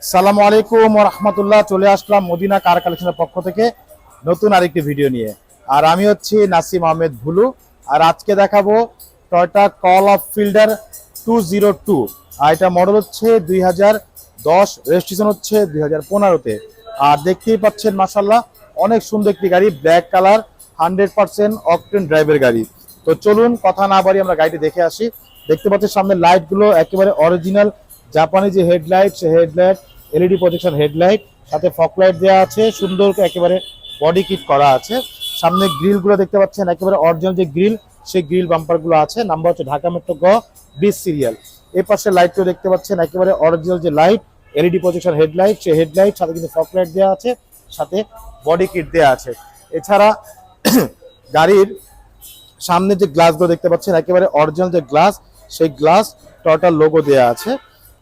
আসসালামু আলাইকুম ওয়া রাহমাতুল্লাহ। চলে আসলাম মদিনা কার কালেকশনের পক্ষ থেকে নতুন আরেকটি ভিডিও নিয়ে। আর আমি হচ্ছি নাসিম আহমেদ ভুলু। আর আজকে দেখাবো টয়োটা কল অফ ফিল্ডার 202। আর এটা মডেল হচ্ছে 2010, রেজিস্ট্রেশন হচ্ছে 2015-তে। আর দেখতেই পাচ্ছেন মাশাআল্লাহ অনেক সুন্দর একটি গাড়ি, ব্ল্যাক কালার, 100% অকটেন ড্রাইভের গাড়ি। তো চলুন কথা না বাড়িয়ে আমরা গাড়িটি দেখে আসি। দেখতে পাচ্ছেন সামনে লাইটগুলো একেবারে অরিজিনাল জাপানি যে হেডলাইট, সে হেডলাইট এলইডি প্রজেকশন হেডলাইট, সাথে ফগ লাইট দেওয়া আছে, সুন্দর একেবারে বডি কিট করা আছে। সামনে গ্রিলগুলো দেখতে পাচ্ছেন একেবারে অরিজিনাল যে গ্রিল, সেই গ্রিল বাম্পারগুলো আছে। নাম্বার হচ্ছে ঢাকা মেট্রো গ 20 সিরিয়াল। এই পাশে লাইটগুলো দেখতে পাচ্ছেন একেবারে অরিজিনাল যে লাইট এলইডি প্রজেকশন হেডলাইট, সেই হেডলাইট সাথে কিন্তু ফগ লাইট দেওয়া আছে, সাথে বডি কিট দেওয়া আছে। এছাড়া গাড়ির সামনে যে গ্লাসগুলো দেখতে পাচ্ছেন একেবারে অরিজিনাল যে গ্লাস, সেই গ্লাস টয়োটার লোগো দেওয়া আছে,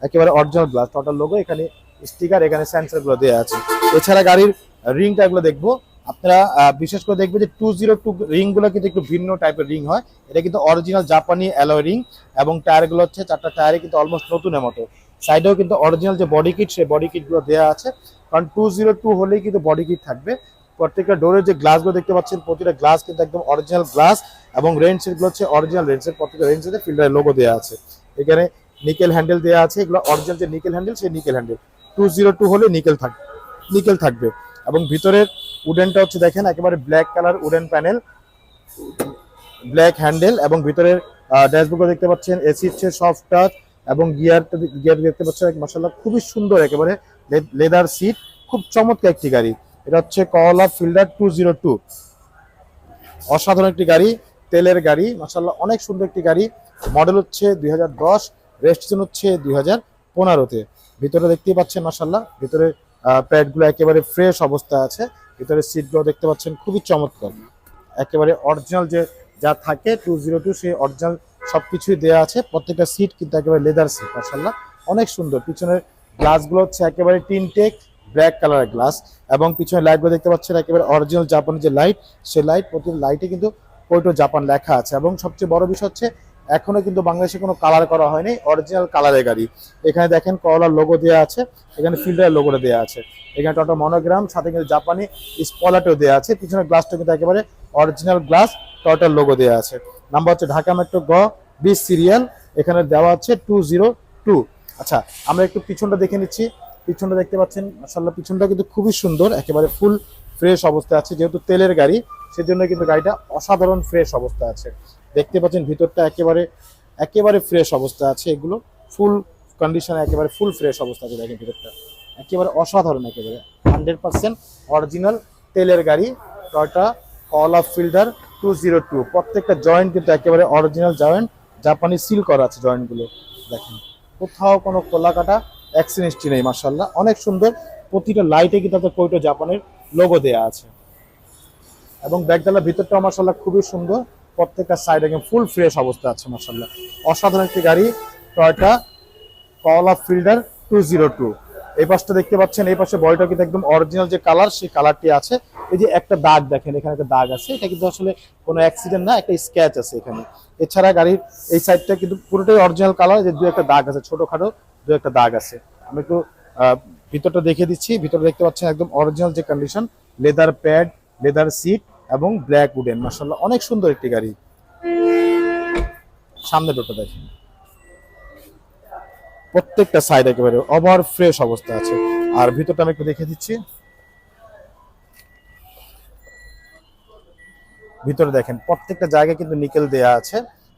একেবারে অরিজিনাল গ্লাস টয়োটার লোগো, এখানে স্টিকার, এখানে সেন্সর গুলো দেওয়া আছে। এছাড়া গাড়ির রিংটা গুলো দেখবো আপনারা, বিশেষ করে দেখবেন যে 202 রিং গুলো কিন্তু একটু ভিন্ন টাইপের রিং হয়। এটা কিন্তু অরিজিনাল জাপানি অ্যালয় রিং, এবং টায়ার গুলো হচ্ছে 4টা টায়ারে কিন্তু অলমোস্ট নতুনের মতো। সাইডেও কিন্তু অরিজিনাল যে বডি কিট, সেই বডি কিট গুলো দেওয়া আছে, কারণ 202 হলেই কিন্তু বডি কিট থাকবে। প্রত্যেকটা ডোরের যে গ্লাসগুলো দেখতে পাচ্ছেন, প্রতিটা গ্লাস কিন্তু একদম অরিজিনাল গ্লাস, এবং রেঞ্জ সেট গুলো হচ্ছে অরিজিনাল রেঞ্জ সেট। প্রত্যেকটা রেঞ্জ সেটে ফিল্ডারের লোগো দেওয়া আছে। এখানে নিকেল হ্যান্ডেল দেওয়া আছে, এগুলো অরিজিনাল যে নিকেল হ্যান্ডেল, সেই নিকেল হ্যান্ডেল 202 হলে নিকেল থাকবে। এবং ভিতরের উডেনটা হচ্ছে দেখেন একেবারে black colour wooden panel, black handle, এবং ভিতরের ড্যাশবোর্ড দেখতে পাচ্ছেন এসি হচ্ছে সফট টাচ, এবং গিয়ার দেখতে পাচ্ছেন মাশাআল্লাহ খুবই সুন্দর, একেবারে লেদার সিট, খুব চমৎকার একটি গাড়ি। এটা হচ্ছে কল অফ ফিল্ডার 202, অসাধারণ একটি গাড়ি, তেলের গাড়ি মাশাআল্লাহ, অনেক সুন্দর একটি গাড়ি। মডেল হচ্ছে 2010, রেজিস্ট্রেশন হচ্ছে 2015-তে। ভিতরে দেখতেই পাচ্ছেন মাশাআল্লাহ, ভিতরে প্যাডগুলো একেবারে ফ্রেশ অবস্থা আছে। ভিতরে সিটগুলো দেখতে পাচ্ছেন খুবই চমৎকার, একেবারে অরিজিনাল যে যা থাকে 202, সেই অরিজিনাল সবকিছুই দেওয়া আছে। প্রত্যেকটা সিট কিন্তু একেবারে লেদার সিট মাশাআল্লাহ, অনেক সুন্দর। পিছনের গ্লাসগুলো হচ্ছে একেবারে টিনটেক ব্ল্যাক কালারের গ্লাস, এবং পিছনে লাইটগুলো দেখতে পাচ্ছেন একেবারে অরিজিনাল জাপানি যে লাইট, সেই লাইট, প্রতিটা লাইটে কিন্তু কোটো জাপান লেখা আছে। এবং সবচেয়ে বড় বিষয় হচ্ছে এখনো কিন্তু বাংলাদেশে কোনো কালার করা হয়নি, অরিজিনাল কালারের গাড়ি। এখানে দেখেন করলার লোগো দেওয়া আছে, এখানে ফিল্ডারের লোগোটা দেওয়া আছে, এখানে টয়োটা মনোগ্রাম, সাথে কিন্তু জাপানি স্পলারও দেওয়া আছে। পিছনের গ্লাসটা কিন্তু একেবারে অরিজিনাল গ্লাস, টয়োটার লোগো দেওয়া আছে। নাম্বার হচ্ছে ঢাকা মেট্রো গ 20 সিরিয়াল, এখানে দেওয়া আছে 202। আচ্ছা, আমরা একটু পিছনটা দেখে নিচ্ছি। পিছনটা দেখতে পাচ্ছেন মাশাআল্লাহ, পিছনটা কিন্তু খুবই সুন্দর, একেবারে ফুল ফ্রেশ অবস্থায় আছে। যেহেতু তেলের গাড়ি, সেজন্য কিন্তু গাড়িটা অসাধারণ ফ্রেশ অবস্থা আছে। দেখতে পাচ্ছেন ভিতরটা একেবারে ফ্রেশ অবস্থা আছে, এগুলো ফুল কন্ডিশনে একেবারে ফুল ফ্রেশ অবস্থা আছে। দেখেন ভিতরটা একেবারে অসাধারণ, একেবারে 100% অরিজিনাল তেলের গাড়ি, টয়োটা কল অফ ফিল্ডার 202। প্রত্যেকটা জয়েন্ট কিন্তু একেবারে অরিজিনাল জয়েন্ট, জাপানি সিল করা আছে জয়েন্টগুলো। দেখেন কোথাও কোনো খোলা কাটা অ্যাক্সিডেন্ট নেই মাশাআল্লাহ, অনেক সুন্দর। প্রতিটা লাইটে কিন্তু আপনার কোটো জাপানের লোগো দেওয়া আছে, এবং ব্যাগডালার ভিতরটাও মাশাআল্লাহ খুবই সুন্দর। প্রত্যেকটা সাইড একদম ফুল ফ্রেশ অবস্থা আছে মাশাআল্লাহ, অসাধারণ একটি গাড়ি, টয়োটা কল অফ ফিল্ডার 202। এই পাশটা দেখতে পাচ্ছেন, এই পাশে বডিটা কিন্তু একদম অরিজিনাল যে কালার, সেই কালারটি আছে। এই যে একটা দাগ দেখেন, এখানে একটা দাগ আছে, এটা কিন্তু আসলে কোনো অ্যাক্সিডেন্ট না, একটা স্ক্র্যাচ আছে এখানে। এছাড়া গাড়ির এই সাইডটা কিন্তু পুরোটাই অরিজিনাল কালার, যে দু একটা দাগ আছে, ছোটখাটো দু একটা দাগ আছে। আমি একটু ভিতরটা দেখিয়ে দিচ্ছি। ভিতরে দেখতে পাচ্ছেন একদম অরিজিনাল যে condition, leather pad, leather seat, এবং ব্ল্যাক উডেন মাশাআল্লাহ, অনেক সুন্দর একটি গাড়ি। সামনে ডোরটা দেখেন, প্রত্যেকটা সাইড একেবারে ওভার ফ্রেশ অবস্থা আছে। আর ভিতরটা আমি একটু দেখে দিচ্ছি। ভিতরে দেখেন প্রত্যেকটা জায়গায় কিন্তু নিকেল দেয়া আছে,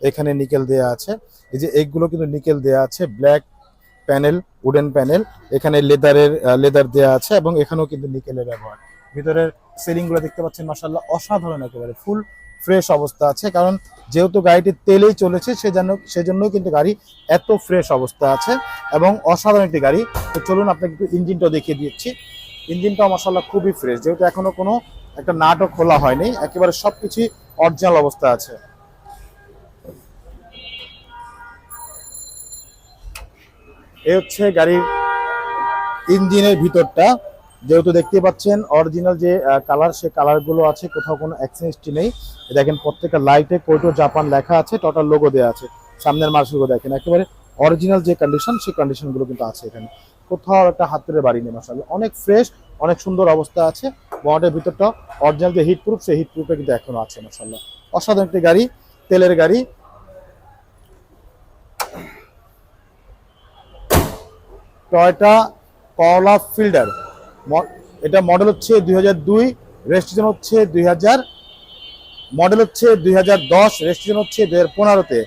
এখানে নিকেল দেয়া আছে, এই যে এইগুলো কিন্তু নিকেল দেয়া আছে, ব্ল্যাক প্যানেল, উডেন প্যানেল, এখানে লেদার দেয়া আছে, এবং এখানেও কিন্তু নিকেলের ব্যবহার। ভিতরের সিলিং গুলো দেখতে পাচ্ছেন মাশাআল্লাহ, অসাধারণ, একেবারে ফুল ফ্রেশ অবস্থা আছে। কারণ যেহেতু গাড়িটি তেলেই চলেছে, সেজন্য কিন্তু গাড়ি এত ফ্রেশ অবস্থা আছে, এবং অসাধারণ একটি গাড়ি। তো চলুন আপনাকে একটু ইঞ্জিনটাও দেখিয়ে দিচ্ছি। ইঞ্জিনটাও মাশাআল্লাহ খুবই ফ্রেশ, যেহেতু এখনো কোনো একটা নাটও খোলা হয়নি, একেবারে সবকিছু অরিজিনাল অবস্থা আছে। এই হচ্ছে গাড়ির ইঞ্জিনের ভিতরটা, যেহেতু দেখতে পাচ্ছেন অরিজিনাল যে কালার, সে কালারগুলো আছে, কোথাও কোনো অ্যাক্সিডেন্ট নেই। দেখেন প্রত্যেকটা লাইটে কোটো জাপান লেখা আছে, টোটাল লোগো দেওয়া আছে। সামনের মার্শালগুলো দেখেন একেবারে অরিজিনাল যে কন্ডিশন, সেই কন্ডিশনগুলো কিন্তু আছে এখানে। কোথাও একটা হাতের বাড়ি নেই মাশাআল্লাহ, অনেক ফ্রেশ, অনেক সুন্দর অবস্থা আছে। বনেটের ভিতরটা অরিজিনাল যে হিট প্রুফ, সেই হিট প্রুফটা কিন্তু এখনো আছে মাশাআল্লাহ। অসাধারণ একটি গাড়ি, তেলের গাড়ি। টয়োটা করলা ফিল্ডার, এটা মডেল হচ্ছে 2002, রেজিস্ট্রেশন হচ্ছে 2000, মডেল হচ্ছে 2010, রেজিস্ট্রেশন হচ্ছে 2015-তে।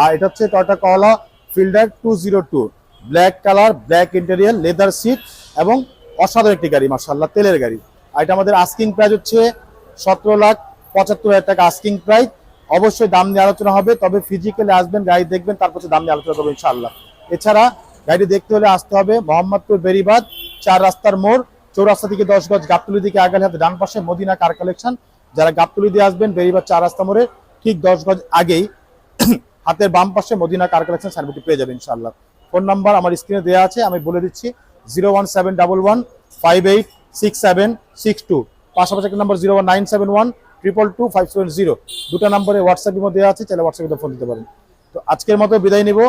আর এটা হচ্ছে Toyota Corolla Fielder 202, black colour, black interior, leather seat এবং অসাধারণ একটি গাড়ি মাশাআল্লাহ, তেলের গাড়ি। আর এটা আমাদের আস্কিং প্রাইস হচ্ছে 17,75,000 টাকা আস্কিং প্রাইস। অবশ্যই দাম নিয়ে আলোচনা হবে, তবে ফিজিক্যালি আসবেন, গাড়ি দেখবেন, তারপর দাম নিয়ে আলোচনা করবো ইনশাআল্লাহ। এছাড়া গাড়ি দেখতে হলে আসতে হবে মোহাম্মদপুর বেরিবাদ 4 রাস্তার মোড়, চৌরাস্তা থেকে 10 গজ, গাবতলী দিকে আগালে হাতে ডান পাশে মদিনা কার কালেকশন। যারা গাবতলী দিয়ে আসবেন বেরিবাদ 4 রাস্তা মোড়ে ঠিক 10 গজ আগেই হাতের বাম পাশে মদিনা কার কালেকশন সার্ভিসটি পেয়ে যাবেন ইনশাআল্লাহ। ফোন নাম্বার আমার স্ক্রিনে দেওয়া আছে, আমি বলে দিচ্ছি 01711586762, পাশাপাশি একটা নাম্বার 01971222570। দুটো নাম্বারে হোয়াটসঅ্যাপ ইমো দেওয়া আছে, চাইলে হোয়াটসঅ্যাপে ফোন দিতে পারেন। তো আজকের মতো বিদায় নিব,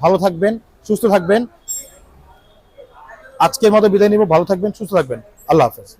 ভালো থাকবেন, সুস্থ থাকবেন। আজকের মতো বিদায় নিব, ভালো থাকবেন, সুস্থ থাকবেন। আল্লাহ হাফেজ।